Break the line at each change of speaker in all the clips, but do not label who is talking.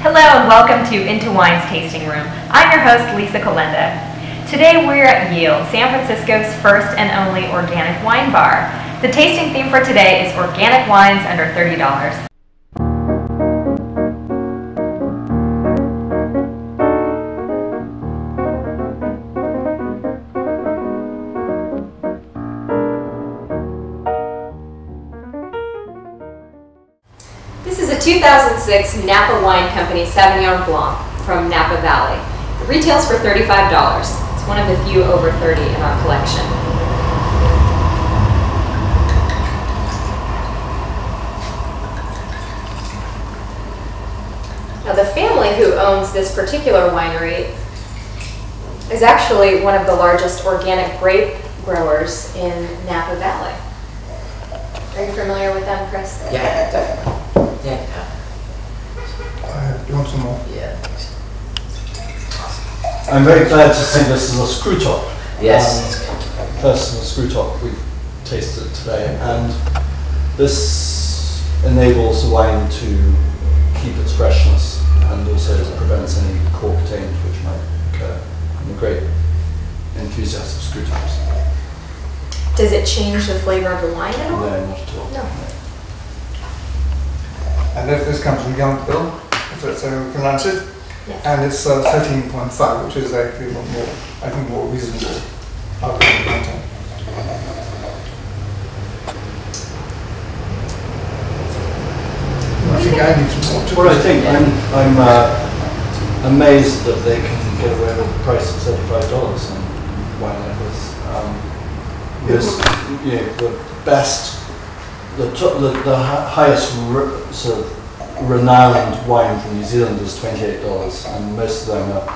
Hello and welcome to IntoWine's Tasting Room. I'm your host, Lisa Kolenda. Today we're at Yield, San Francisco's first and only organic wine bar. The tasting theme for today is organic wines under $30. This is a 2006 Napa Wine Company Sauvignon Blanc from Napa Valley. It retails for $35. It's one of the few over 30 in our collection. Now the family who owns this particular winery is actually one of the largest organic grape growers in Napa Valley. Are you familiar with them, Chris?
Yeah, definitely. Yeah.
You want some more?
Yeah.
I'm very glad to see this is a screw top.
Yes.
Personal screw top we've tasted today, and this enables the wine to keep its freshness and also prevents any cork taint which might occur. I'm a great enthusiast of screw tops.
Does it change the flavor of the wine at all?
No, not at all.
No.
And this comes from Young Bill, if that's how you pronounce it.
Yes.
And it's 13.5, which is actually more, I think, more reasonable alcohol content. I think I need some more too.
Well, I think I'm amazed that they can get away with the price of $35 on wine like this. Because the best, the highest sort of renowned wine from New Zealand is $28, and most of them are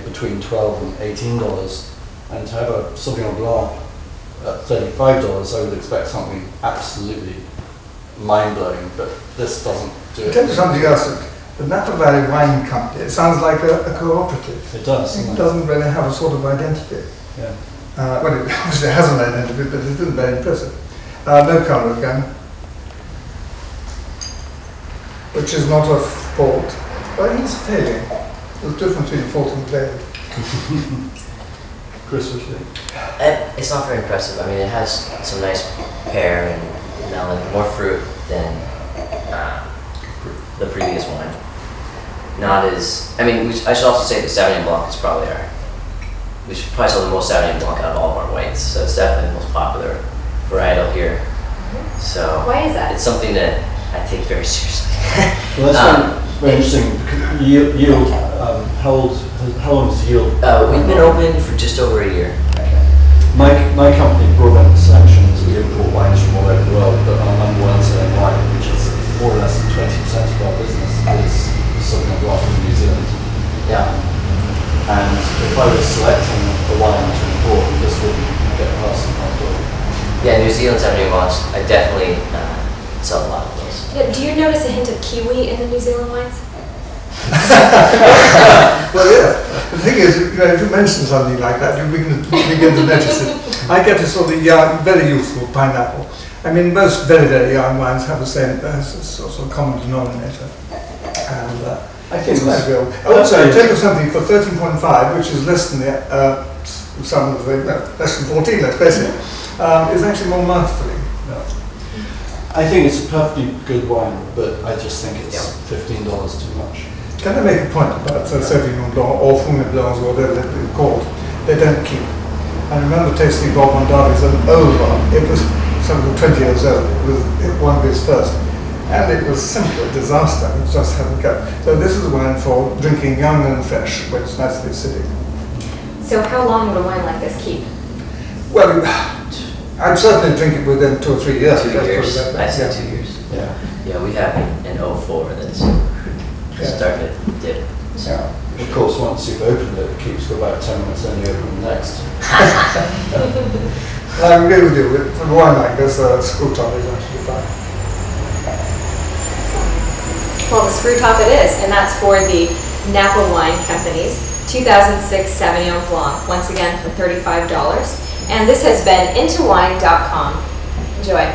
between $12 and $18. And to have a Sauvignon Blanc at $35, I would expect something absolutely mind-blowing, but this doesn't do it.
I'll tell you something else. The Napa Valley Wine Company, it sounds like a cooperative.
It does.
It doesn't really have a sort of identity.
Yeah.
Well, it obviously has an identity, but it isn't very impressive. No colour again, which is not a fault. But he's failing. There's a difference between fault and failing.
Chris, what do you think?
It's not very impressive. I mean, it has some nice pear and melon, more fruit than the previous wine. Not as, I mean, I should also say that Sauvignon Blanc is probably we should probably sell the most Sauvignon Blanc out of all of our whites, so it's definitely the most popular varietal here. So
Why is that?
It's something that I take very seriously.
Well, that's very interesting. Because yield, how long is Yield?
We've been open for just over a year.
Okay. My company, Broadbent, sanctions we import wines from all over the world, but our number one selling wine, which is more or less 20% of our business, is Sauvignon Blanc from New Zealand.
Yeah.
And if I was selecting a wine to import, this wouldn't get past my door.
Yeah, New Zealand Sauvignon Blancs, I definitely sell a lot of those.
Yeah, do you notice a hint of kiwi in the New Zealand wines?
Well, yeah. The thing is, if you mention something like that, you begin to notice it. I get a sort of young, very youthful pineapple. I mean, most very, very young wines have the same sort of common denominator. And
I think
it's quite real. Also, I take something for 13.5, which is less than some of the less than 14, let's face it, is actually more mouthfully.
I think it's a perfectly good wine, but I just think it's $15 too much.
Can I make a point about Sauvignon Blanc or Fumé Blancs or whatever they're called? They don't keep. I remember tasting Bob Mondavi's an old one. It was something 20 years old. It was one of his first. And it was simply a disaster. It just hadn't go. So this is a wine for drinking young and fresh when it's nicely acidic.
So how long would a wine like this keep?
Well, I'd certainly drink it within 2 or 3 years.
2 years. I'd say
Yeah.
2 years.
Yeah.
Yeah, we have an 04 that's starting to dip. So.
Yeah.
Of course, once you've opened it, it keeps for about 10 minutes, then you open the next.
I agree with you. For a wine like this, screw top is actually fine.
Well, the screw top it is, and that's for the Napa Wine Company's 2006 Sauvignon Blanc, once again for $35. And this has been IntoWine.com. Enjoy.